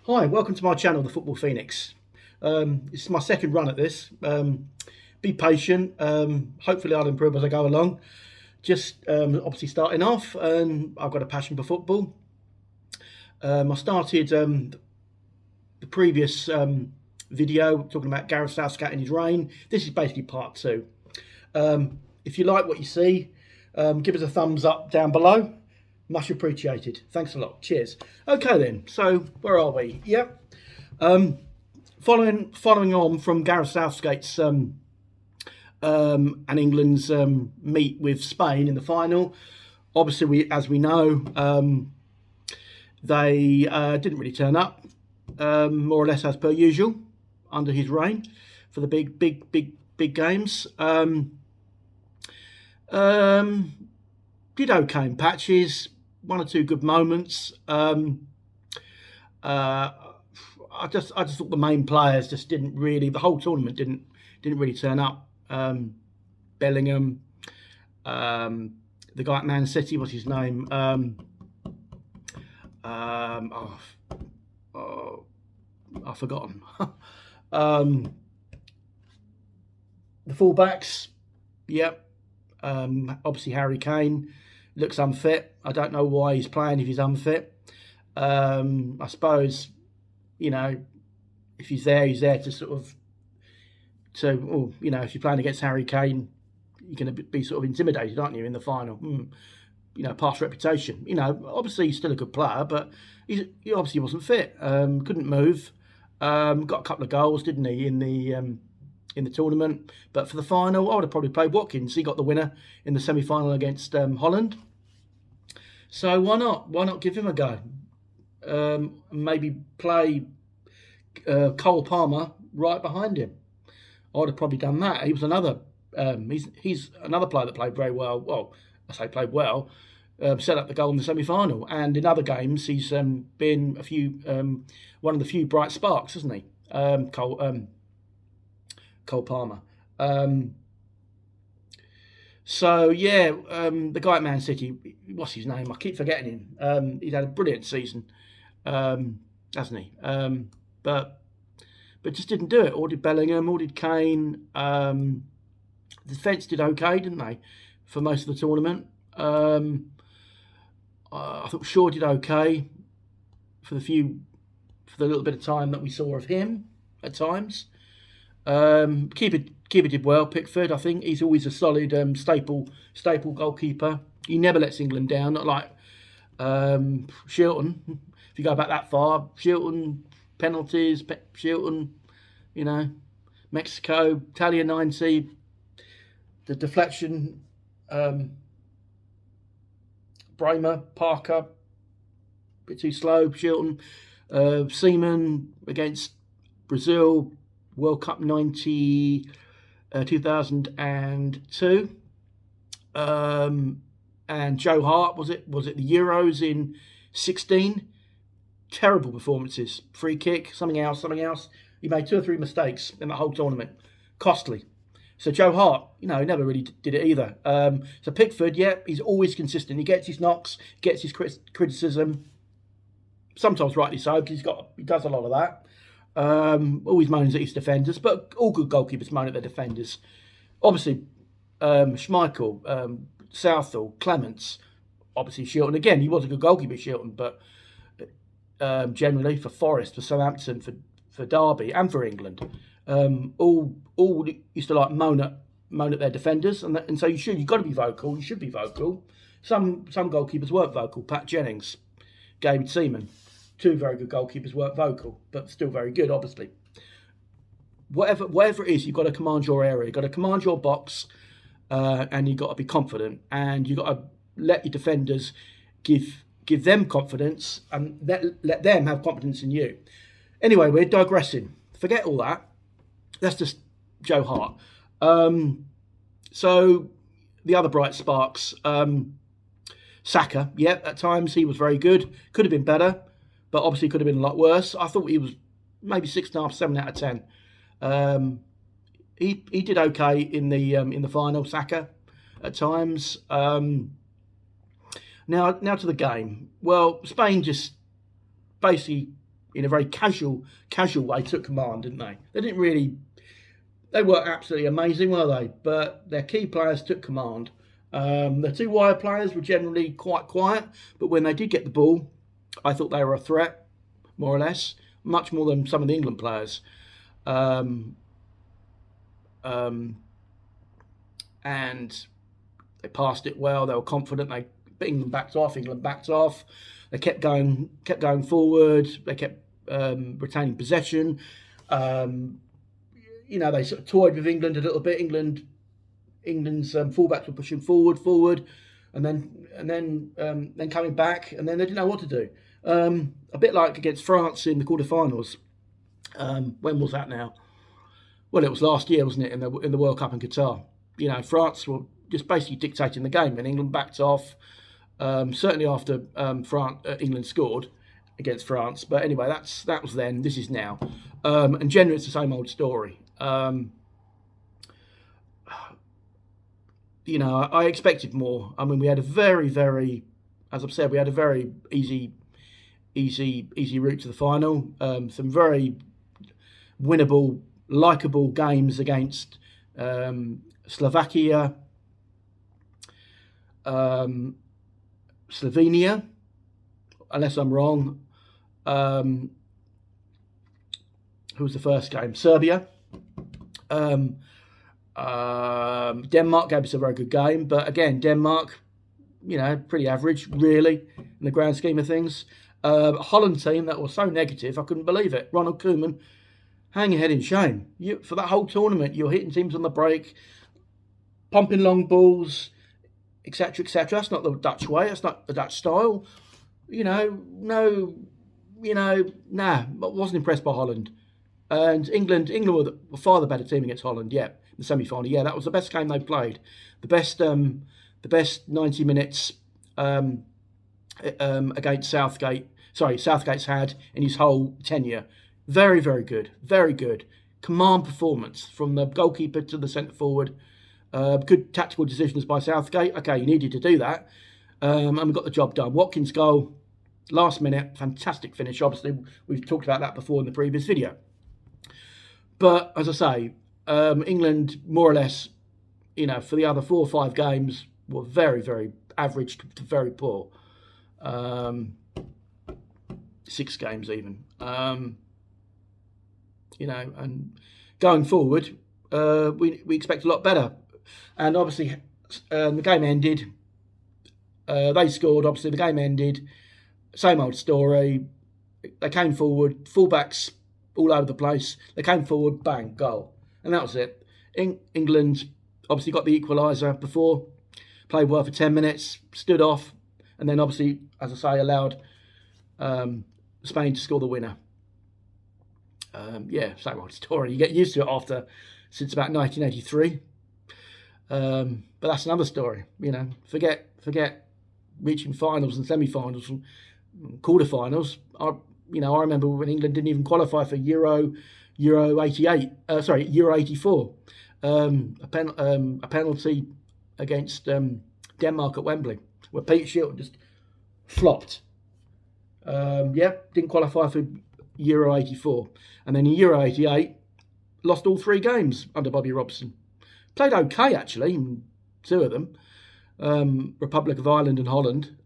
Hi, welcome to my channel, The Football Phoenix. This is my second run at this. Be patient. Hopefully I'll improve as I go along. Just obviously starting off, and I've got a passion for football. I started the previous video talking about Gareth Southgate and his reign. This is basically part two. If you like what you see, give us a thumbs up down below. Much appreciated. Thanks a lot. Cheers. Okay then. So where are we? Yep. Following on from Gareth Southgate's and England's meet with Spain in the final. Obviously, as we know, they didn't really turn up, more or less as per usual, under his reign for the big games. Did okay in patches. One or two good moments. I just thought the main players just didn't really. The whole tournament didn't really turn up. Bellingham, the guy at Man City, what's his name? I've forgotten. The fullbacks, yep. Obviously Harry Kane looks unfit. I don't know why he's playing if he's unfit. I suppose, if he's there to sort of, if you're playing against Harry Kane, you're going to be sort of intimidated, aren't you, in the final? Past reputation. Obviously he's still a good player, but he obviously wasn't fit. Couldn't move. Got a couple of goals, didn't he, in the tournament? But for the final, I would have probably played Watkins. He got the winner in the semi-final against Holland. So why not? Why not give him a go? Maybe play Cole Palmer right behind him. I would have probably done that. He was another. He's another player that played very well. Well, I say played well. Set up the goal in the semi-final, and in other games he's been one of the few bright sparks, hasn't he? Cole Palmer. The guy at Man City, what's his name? I keep forgetting him. He's had a brilliant season, hasn't he? But just didn't do it. Or did Bellingham? Or did Kane? The defence did okay, didn't they, for most of the tournament? I thought Shaw did okay for the little bit of time that we saw of him at times. Keeper did well. Pickford, I think he's always a solid staple goalkeeper. He never lets England down. Not like Shilton. If you go back that far, Shilton penalties. Shilton, Mexico, Italia 90. The deflection. Bremer, Parker, a bit too slow. Shilton, Seaman against Brazil. World Cup 2002, and Joe Hart, was it the Euros in 16? Terrible performances. Free kick, something else. He made 2 or 3 mistakes in the whole tournament. Costly. So Joe Hart, never really did it either. So Pickford, he's always consistent. He gets his knocks, gets his criticism. Sometimes rightly so, because he does a lot of that. Always moans at his defenders, but all good goalkeepers moan at their defenders. Obviously, Schmeichel, Southall, Clements, obviously Shilton. Again, he was a good goalkeeper, Shilton, but generally for Forest, for Southampton, for Derby, and for England, all used to moan at their defenders, and so you've got to be vocal. You should be vocal. Some goalkeepers weren't vocal. Pat Jennings, David Seaman. 2 very good goalkeepers weren't vocal, but still very good, obviously. Whatever it is, you've got to command your area. You've got to command your box, and you've got to be confident. And you've got to let your defenders give them confidence, and let them have confidence in you. Anyway, we're digressing. Forget all that. That's just Joe Hart. So the other bright sparks, Saka. Yeah, at times he was very good. Could have been better. But obviously could have been a lot worse. I thought he was maybe 6.5, 7 out of 10. He did okay in the final, Saka, at times. Now to the game. Well, Spain just basically in a very casual way, took command, didn't they? They weren't absolutely amazing, were they? But their key players took command. The two wide players were generally quite quiet, but when they did get the ball, I thought they were a threat, more or less, much more than some of the England players. And they passed it well. They were confident. England backed off. They kept going forward. They kept retaining possession. They sort of toyed with England a little bit. England's fullbacks were pushing forward, and then coming back, and then they didn't know what to do. A bit like against France in the quarterfinals. When was that now? Well, it was last year, wasn't it? In the World Cup in Qatar. France were just basically dictating the game, and England backed off. Certainly after England scored against France. But anyway, that was then. This is now, and generally it's the same old story. I expected more. I mean, we had a very, very, as I've said, we had a very easy route to the final. Some very winnable, likeable games against Slovakia, Slovenia, unless I'm wrong. Who was the first game? Serbia. Denmark gave us a very good game, but again, Denmark, pretty average, really, in the grand scheme of things. Holland team that was so negative, I couldn't believe it. Ronald Koeman, hang your head in shame. For that whole tournament, you're hitting teams on the break, pumping long balls, etc., etc. That's not the Dutch way. That's not the Dutch style. Nah. I wasn't impressed by Holland. And England were far the better team against Holland. Yeah, in the semi-final. Yeah, that was the best game they played. The best 90 minutes against Southgate. Sorry, Southgate's had in his whole tenure. Very, very good. Very good. Command performance from the goalkeeper to the centre forward. Good tactical decisions by Southgate. Okay, you needed to do that. And we got the job done. Watkins' goal, last minute, fantastic finish. Obviously, we've talked about that before in the previous video. But as I say, England, more or less, for the other 4 or 5 games, were very, very average to very poor. 6 games even. And going forward, we expect a lot better. And obviously, the game ended. They scored. Obviously, the game ended. Same old story. They came forward. Fullbacks all over the place. They came forward. Bang, goal, and that was it. England obviously got the equaliser before. Played well for 10 minutes. Stood off, and then obviously, as I say, allowed Spain to score the winner. Same old story. You get used to it since about 1983. But that's another story. Forget reaching finals and semi-finals and quarter-finals. I remember when England didn't even qualify for Euro 88. Euro 84. A penalty against Denmark at Wembley, where Peter Shilton just flopped. Didn't qualify for Euro 84. And then in Euro 88, lost all 3 games under Bobby Robson. Played okay, actually, 2 of them. Republic of Ireland and Holland.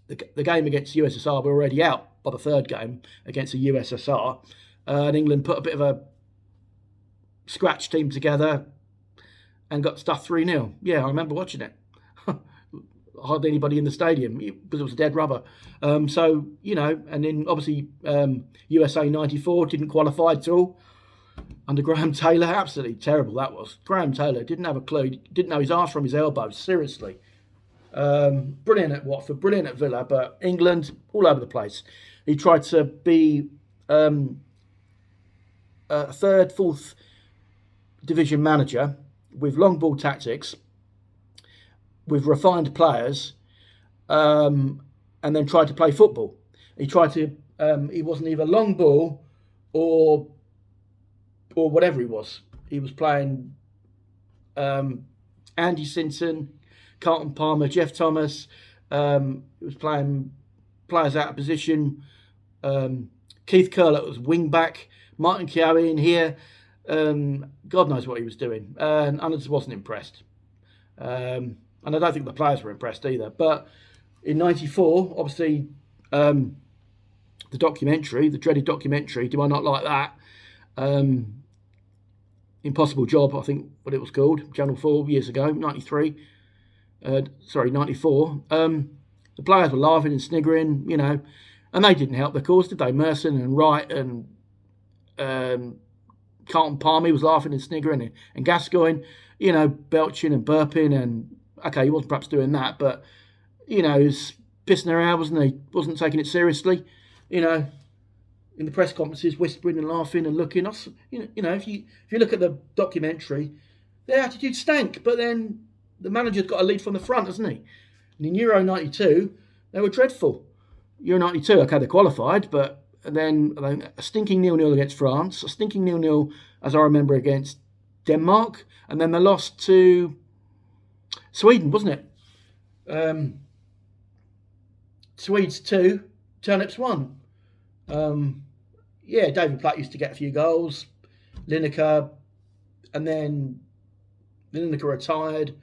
The game against USSR, we're already out by the 3rd game against the USSR. And England put a bit of a scratch team together and got stuffed 3-0. Yeah, I remember watching it. Hardly anybody in the stadium because it was dead rubber. And then obviously USA 94 didn't qualify at all under Graham Taylor. Absolutely terrible that was. Graham Taylor didn't have a clue. Didn't know his arse from his elbow. Seriously. Brilliant at Watford, brilliant at Villa, but England all over the place. He tried to be a 3rd, 4th division manager with long ball tactics, with refined players, and then tried to play football. He wasn't either long ball or whatever he was. He was playing Andy Sinton, Carlton Palmer, Jeff Thomas. He was playing players out of position, Keith Curlett was wing back. Martin Keown in here. God knows what he was doing. And I just wasn't impressed. And I don't think the players were impressed either. But in '94, obviously, the documentary, the dreaded documentary, Do I Not Like That? Impossible Job, I think what it was called, Channel 4 years ago, 93. 94. The players were laughing and sniggering, and they didn't help the cause, did they? Merson and Wright and Carlton Palmy was laughing and sniggering, and Gascoigne, belching and burping, and okay, he wasn't perhaps doing that, but he was pissing around, wasn't he? Wasn't taking it seriously, in the press conferences, whispering and laughing and looking. If you look at the documentary, their attitude stank, but then the manager's got a lead from the front, hasn't he? And in Euro 92, they were dreadful. Euro 92, okay, they qualified, but then a stinking 0-0 against France, a stinking 0-0, as I remember, against Denmark, and then they lost to Sweden, wasn't it? Swedes 2, Turnips 1. David Platt used to get a few goals. Lineker, and then Lineker retired.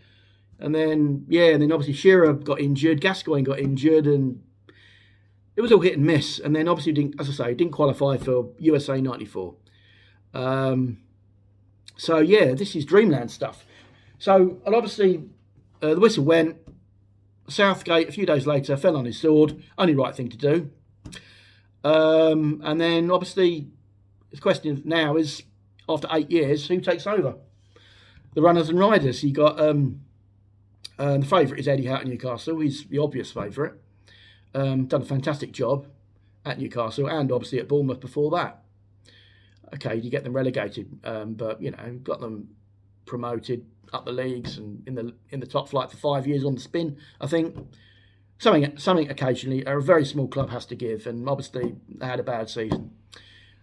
And then obviously Shearer got injured, Gascoigne got injured, and it was all hit and miss. And then obviously, didn't qualify for USA 94. This is dreamland stuff. So, and obviously, the whistle went. Southgate, a few days later, fell on his sword. Only right thing to do. And then, obviously, the question now is, after 8 years, who takes over? The runners and riders. You got the favourite is Eddie Howe at Newcastle. He's the obvious favourite. Done a fantastic job at Newcastle and obviously at Bournemouth before that. Okay, you get them relegated, but got them promoted up the leagues and in the top flight for 5 years on the spin. I think something occasionally a very small club has to give, and obviously they had a bad season.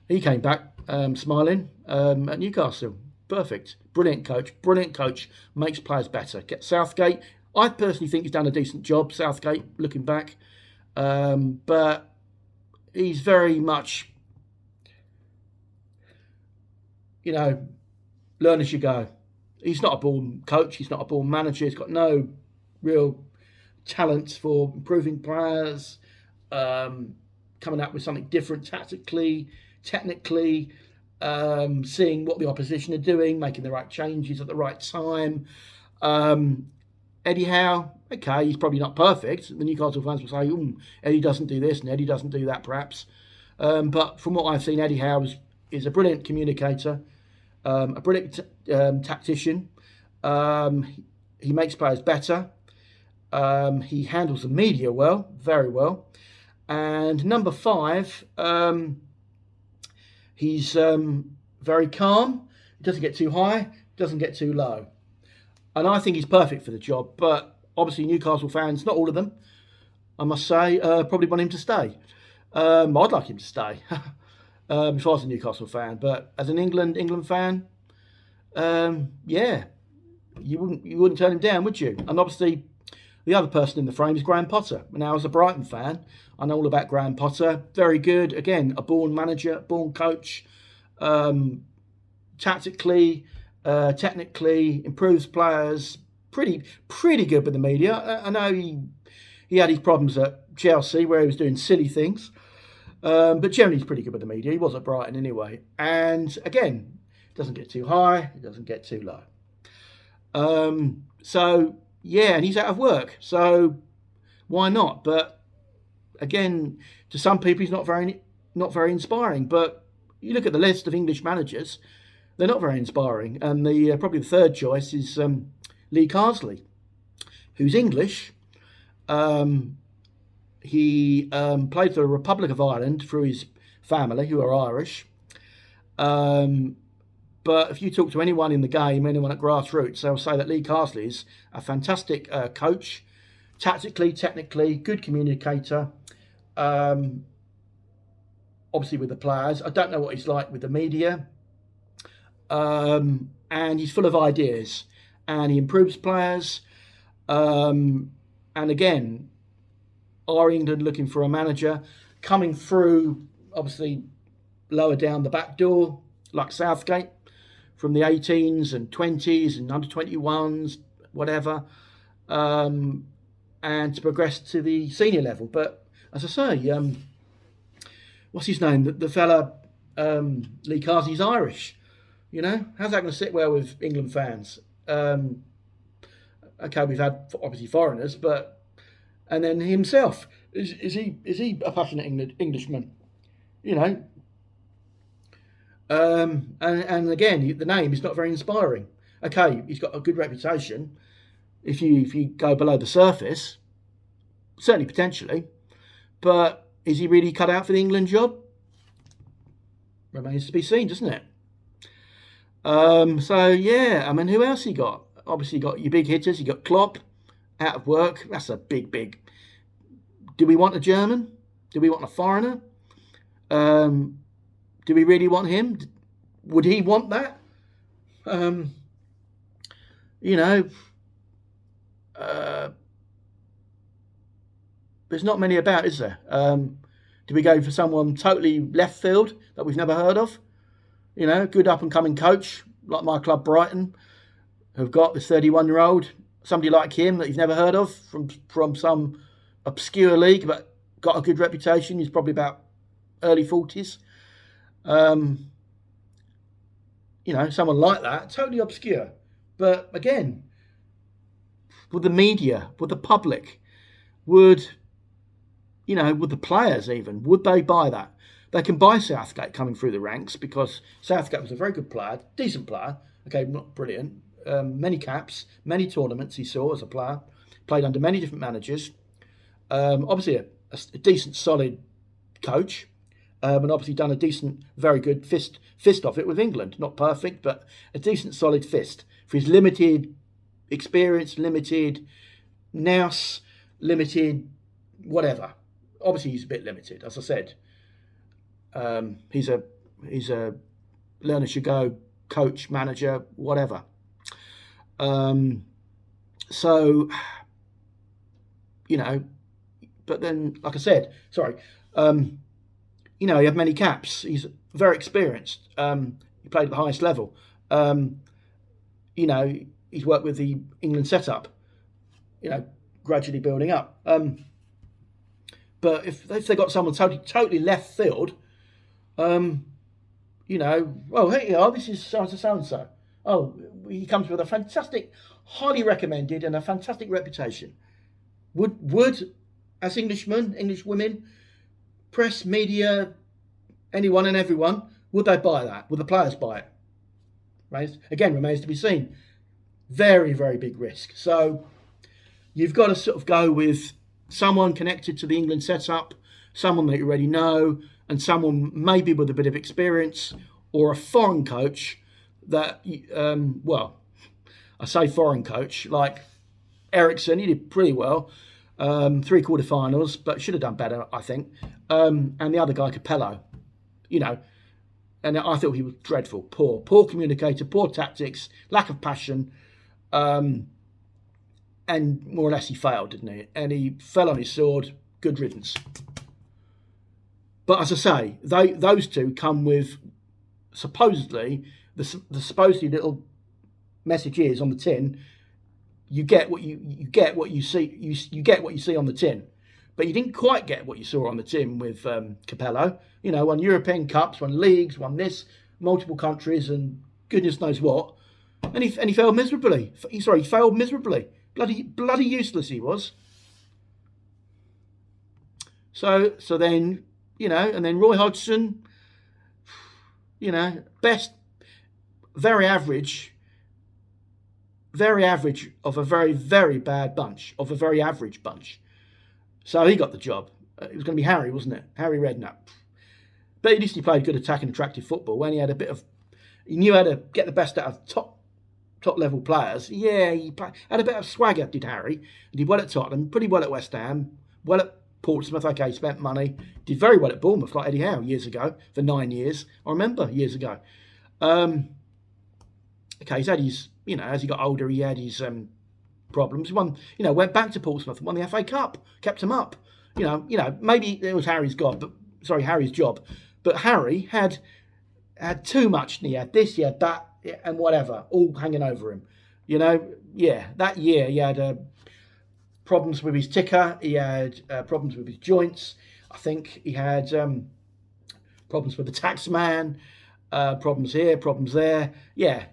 He came back smiling at Newcastle. Perfect. Brilliant coach. Makes players better. Get Southgate. I personally think he's done a decent job, Southgate, looking back. But he's very much, learn as you go. He's not a born coach. He's not a born manager. He's got no real talent for improving players, coming up with something different tactically, technically, seeing what the opposition are doing, making the right changes at the right time. Eddie Howe, okay, he's probably not perfect. The Newcastle fans will say, Eddie doesn't do this and Eddie doesn't do that, perhaps. But from what I've seen, Eddie Howe is a brilliant communicator, a brilliant tactician. He makes players better. He handles the media well, very well. And number 5, he's very calm. He doesn't get too high, doesn't get too low. And I think he's perfect for the job. But obviously Newcastle fans, not all of them, I must say, probably want him to stay. I'd like him to stay if I was a Newcastle fan. But as an England fan, you wouldn't turn him down, would you? And obviously the other person in the frame is Graham Potter. Now, as a Brighton fan, I know all about Graham Potter. Very good. Again, a born manager, born coach. Tactically, technically, improves players. Pretty good with the media. I know he had his problems at Chelsea where he was doing silly things. But generally he's pretty good with the media. He was at Brighton anyway. And again, doesn't get too high. It doesn't get too low. And he's out of work. So why not? But again, to some people, he's not very inspiring. But you look at the list of English managers, they're not very inspiring. And probably the third choice is Lee Carsley, who's English. He played for the Republic of Ireland through his family, who are Irish. But if you talk to anyone in the game, anyone at grassroots, they'll say that Lee Carsley is a fantastic coach, tactically, technically, good communicator. Obviously with the players. I don't know what he's like with the media. And he's full of ideas. And he improves players. And again, are England looking for a manager? coming through, obviously, lower down the back door, like Southgate, from the 18s and 20s and under 21s, whatever, and to progress to the senior level. But as I say, what's his name? The fella, Lee Carsey's Irish. You know, how's that going to sit well with England fans? Okay, we've had obviously foreigners, but and then himself is he a passionate Englishman? You know, and again, the name is not very inspiring. Okay, he's got a good reputation. If you go below the surface, certainly potentially, but is he really cut out for the England job? Remains to be seen, doesn't it? So yeah, I mean, who else he got? Obviously, you got your big hitters. You got Klopp out of work. That's a big. Do we want a German? Do we want a foreigner? Do we really want him? Would he want that? You know, there's not many about, is there? Do we go for someone totally left field that we've never heard of? You know, good up and coming coach like my club Brighton, who've got this 31-year-old, somebody like him that you've never heard of from some obscure league, but got a good reputation. He's probably about early 40s. You know, someone like that, totally obscure. But again, would the media, would the public, would the players even, would they buy that? They can buy Southgate coming through the ranks because Southgate was a very good player, decent player. Okay, not brilliant. Many caps, many tournaments he saw as a player. Played under many different managers. Obviously a decent, solid coach. And obviously done a decent, very good fist of it with England. Not perfect, but a decent, solid fist. For his limited experience, limited nous, limited whatever. Obviously he's a bit limited, as I said. He's a learner should go coach, manager, whatever. So, you know, but then, like I said, you know, he had many caps. He's very experienced. He played at the highest level. You know, he's worked with the England setup, you know, gradually building up. But if they got someone totally left field, you know, well, here you are, this is so-and-so. Oh, he comes with a fantastic, highly recommended and a fantastic reputation. Would as Englishmen, English women, press, media, anyone and everyone, would they buy that? Would the players buy it? Right? Again, remains to be seen. Very, very big risk. So you've got to sort of go with someone connected to the England setup, someone that you already know, and someone maybe with a bit of experience, or a foreign coach that, well, I say foreign coach, like Ericsson, he did pretty well, 3 quarterfinals, but should have done better, I think. And the other guy, Capello, you know, and I thought he was dreadful, poor communicator, poor tactics, lack of passion, and more or less he failed, didn't he? And he fell on his sword, good riddance. But as I say, those two come with supposedly the supposedly little message is on the tin. You get what you see. You get what you see on the tin, but you didn't quite get what you saw on the tin with Capello. You know, won European Cups, won leagues, won this, multiple countries, and goodness knows what. And he failed miserably. He failed miserably. Bloody useless he was. So then, you know, and then Roy Hodgson, you know, best, very average of a very, very bad bunch, of a very average bunch. So he got the job. It was going to be Harry, wasn't it? Harry Redknapp. But at least he played good attacking, attractive football when he knew how to get the best out of top level players. Yeah, had a bit of swagger, did Harry. He did well at Tottenham, pretty well at West Ham, well at Portsmouth, okay, spent money. Did very well at Bournemouth, like Eddie Howe years ago, for 9 years. I remember years ago. Okay, he's had his, you know, as he got older, he had his problems. He went back to Portsmouth, won the FA Cup, kept him up. You know, maybe it was Harry's God, but Harry's job. But Harry had too much. He had this, he had that, and whatever, all hanging over him. That year he had problems with his ticker. He had problems with his joints. I think he had problems with the tax man. Problems here, problems there. Yeah,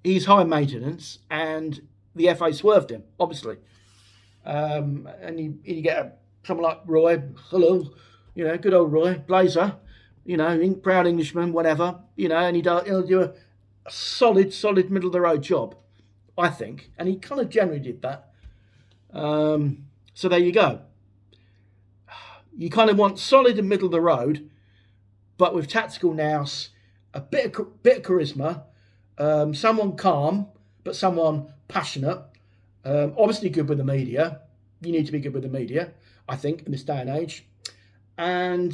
he's high maintenance, and the FA swerved him, obviously. And you get someone like Roy, hello, good old Roy, Blazer, proud Englishman, whatever, and he'll do a solid middle of the road job, I think, and he kind of generally did that. So there you go. You kind of want solid and middle of the road, but with tactical nous, a bit of charisma, someone calm, but someone passionate. Obviously good with the media. You need to be good with the media, I think, in this day and age. And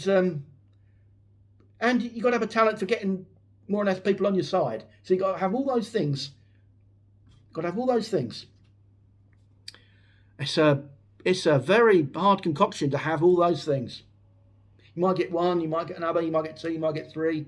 you've got to have a talent for getting more or less people on your side. So you've got to have all those things. It's a very hard concoction to have all those things. You might get one, you might get another, you might get two, you might get three,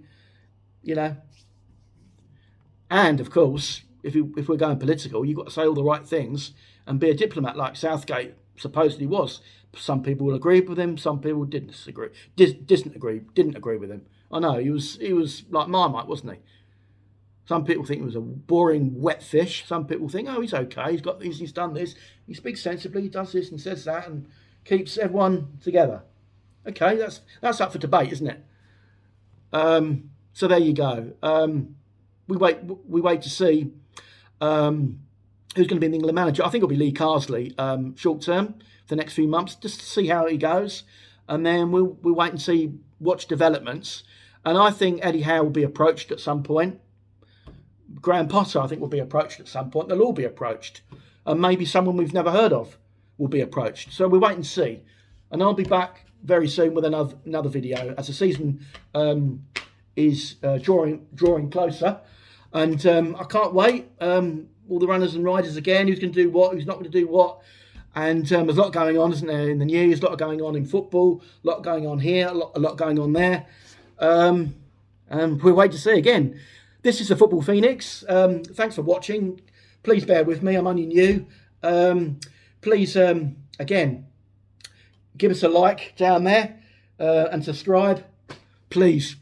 And of course, if we're going political, you've got to say all the right things and be a diplomat like Southgate supposedly was. Some people will agree with him, some people didn't agree with him. I know, he was like Marmite, wasn't he? Some people think he was a boring wet fish. Some people think, oh, he's okay, he's got this, he's done this, he speaks sensibly, he does this and says that and keeps everyone together. Okay, that's up for debate, isn't it? So there you go. We wait to see who's going to be the England manager. I think it'll be Lee Carsley short term for the next few months, just to see how he goes, and then we'll wait and see, watch developments. And I think Eddie Howe will be approached at some point. Graham Potter, I think, will be approached at some point. They'll all be approached, and maybe someone we've never heard of will be approached. So we'll wait and see. And I'll be back very soon with another video as the season is drawing closer, and I can't wait. All the runners and riders again, who's going to do what, who's not going to do what, and there's a lot going on, isn't there, in the news, a lot going on in football, a lot going on here, a lot going on there, and we'll wait to see again. This is the Football Phoenix. Thanks for watching. Please bear with me, I'm only new. Please, again, give us a like down there and subscribe, please.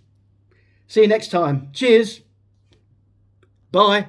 See you next time. Cheers. Bye.